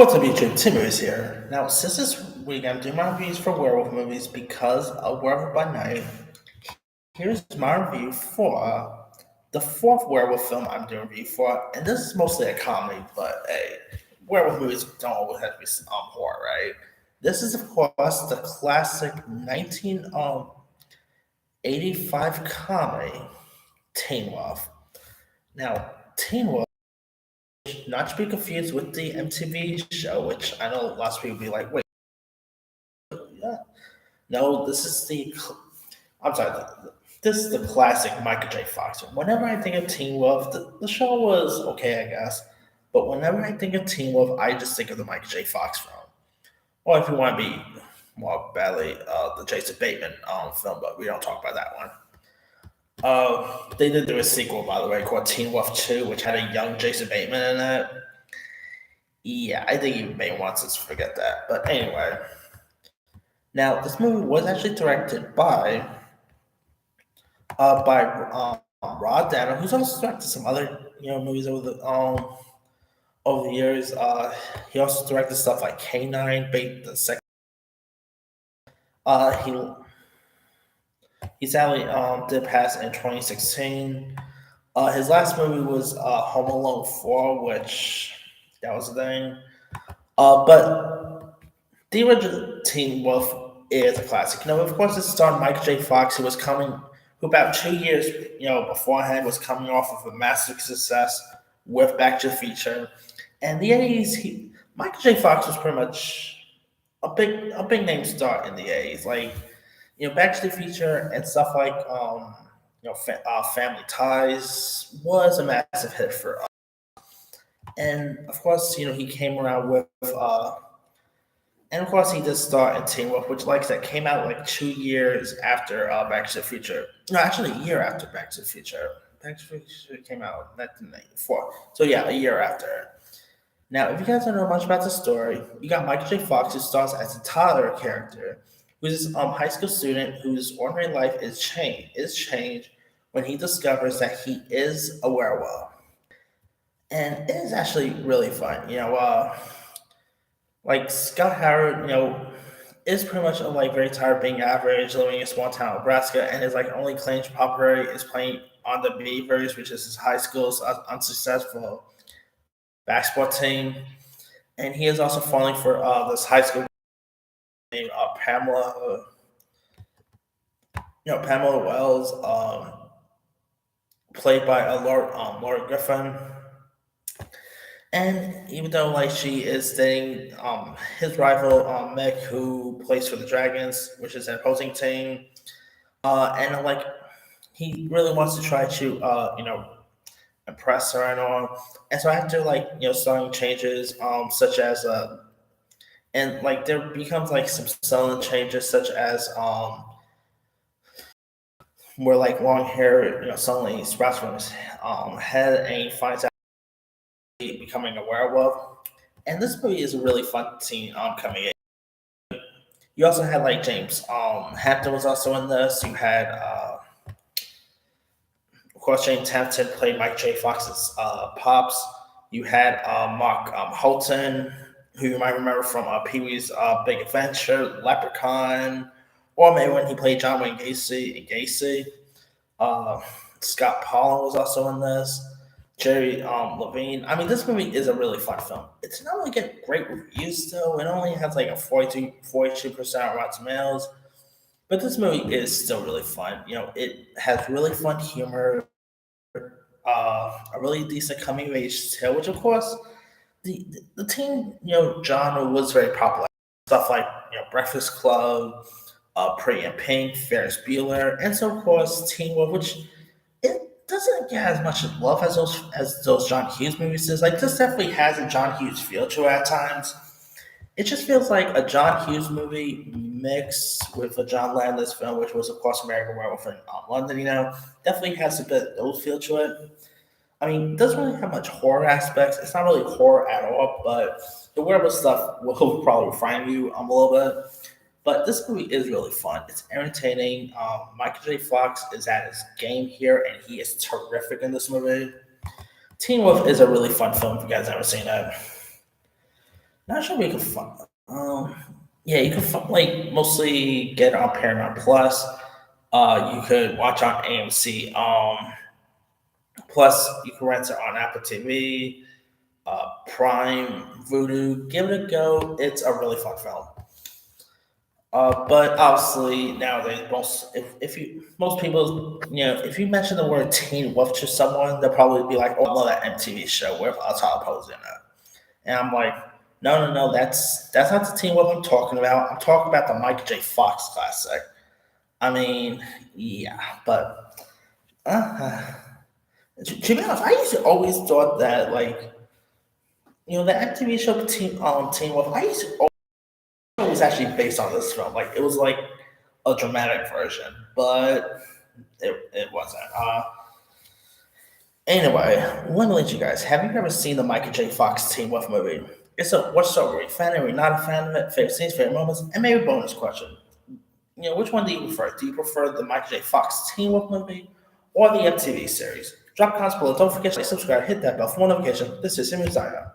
What's up, YouTube? Tim is here. Now, since this week I'm doing my reviews for werewolf movies because of Werewolf by Night, here's my review for the fourth werewolf film I'm doing a review for, and this is mostly a comedy, but hey, werewolf movies don't always have to be horror, right? This is, of course, the classic 1985 comedy, Teen Wolf. Now, Teen Wolf, not to be confused with the MTV show, which I know lots of people be like, wait, yeah. No, this is the. I'm sorry. This is the classic Michael J. Fox. Whenever I think of Teen Wolf, the show was okay, I guess. But whenever I think of Teen Wolf, I just think of the Michael J. Fox film. Or if you want to be more badly, the Jason Bateman film, but we don't talk about that one. They did do a sequel, by the way, called Teen Wolf 2, which had a young Jason Bateman in it. Yeah, I think you may want to forget that. But anyway. Now, this movie was actually directed by Rod Danner, who's also directed some other movies over the years. He also directed stuff like K9, Bait the Second. Uh, he sadly did pass in 2016. His last movie was Home Alone 4, which that was a thing. But the original Teen Wolf is a classic. Of course, it starred Mike J. Fox, who about 2 years, beforehand was coming off of a massive success with Back to the Future. And the '80s, Michael J. Fox was pretty much a big name star in the '80s. Like, Back to the Future and stuff like, Family Ties was a massive hit for us. And of course, he came around with and of course, he did star in Teen Wolf, which, like I said, came out like 2 years after Back to the Future. No, actually, a year after Back to the Future. Back to the Future came out in 1994. So, yeah, a year after. Now, if you guys don't know much about the story, you got Michael J. Fox, who stars as a toddler character, who's a high school student whose ordinary life is changed when he discovers that he is a werewolf. And it is actually really fun. Like Scott Howard, is pretty much like very tired of being average, living in a small town, Nebraska, and his like only claim to popularity is playing on the Beavers, which is his high school's unsuccessful basketball team. And he is also falling for this high school named Pamela, Pamela Wells, played by Laura Griffin. And even though like she is dating his rival Meg, who plays for the Dragons, which is an opposing team, and like he really wants to try to impress her and all, and so after like starting changes, such as and like there becomes like some sudden changes such as where like long hair suddenly sprouts from his head, and he finds out becoming a werewolf. And this movie is a really fun scene coming in. You also had like James Hampton was also in this. You had of course James Hampton played Mike J. Fox's pops. You had Mark Holton, who you might remember from Pee Wee's Big Adventure, Leprechaun, or maybe when he played John Wayne Gacy in Gacy. Scott Pollan was also in this. Jerry Levine. I mean, this movie is a really fun film. It's not really get great reviews though. It only has like a 42% Rotten Tomatoes. But this movie is still really fun. It has really fun humor, a really decent coming of age tale, which of course the teen genre was very popular. Stuff like Breakfast Club, Pretty in Pink, Ferris Bueller, and so of course Teen Wolf, which it doesn't get as much love as those John Hughes movies does. Like this definitely has a John Hughes feel to it at times. It just feels like a John Hughes movie mixed with a John Landis film, which was of course American Werewolf in London. Definitely has a bit of those feel to it. I mean, it doesn't really have much horror aspects. It's not really horror at all, but the werewolf stuff will probably frighten you a little bit. But this movie is really fun. It's entertaining. Michael J. Fox is at his game here, and he is terrific in this movie. Teen Wolf is a really fun film if you guys haven't seen it. Not sure we could find. Yeah, you can like mostly get on Paramount Plus. You could watch on AMC. Plus you can rent it on Apple TV, Prime, Vudu. Give it a go. It's a really fun film. But obviously nowadays, if you most people, if you mention the word Teen Wolf to someone, they'll probably be like, "Oh, I love that MTV show where Tyler Posey in it." And I'm like, "No, no, no, that's not the Teen Wolf I'm talking about. I'm talking about the Michael J. Fox classic." I mean, yeah, but uh, to be honest, I used to always thought that like the MTV show Teen Wolf. I used to it was actually based on this film. Like it was like a dramatic version, but it wasn't. Anyway, let me let you guys. Have you ever seen the Michael J. Fox Teen Wolf movie? It's a what's up? Are you a fan? Are you not a fan of it? Favorite scenes, favorite moments, and maybe a bonus question. Which one do you prefer? Do you prefer the Michael J. Fox Teen Wolf movie or the MTV series? Drop comments below. Don't forget to subscribe, hit that bell for more notification. This is Simon Zaya.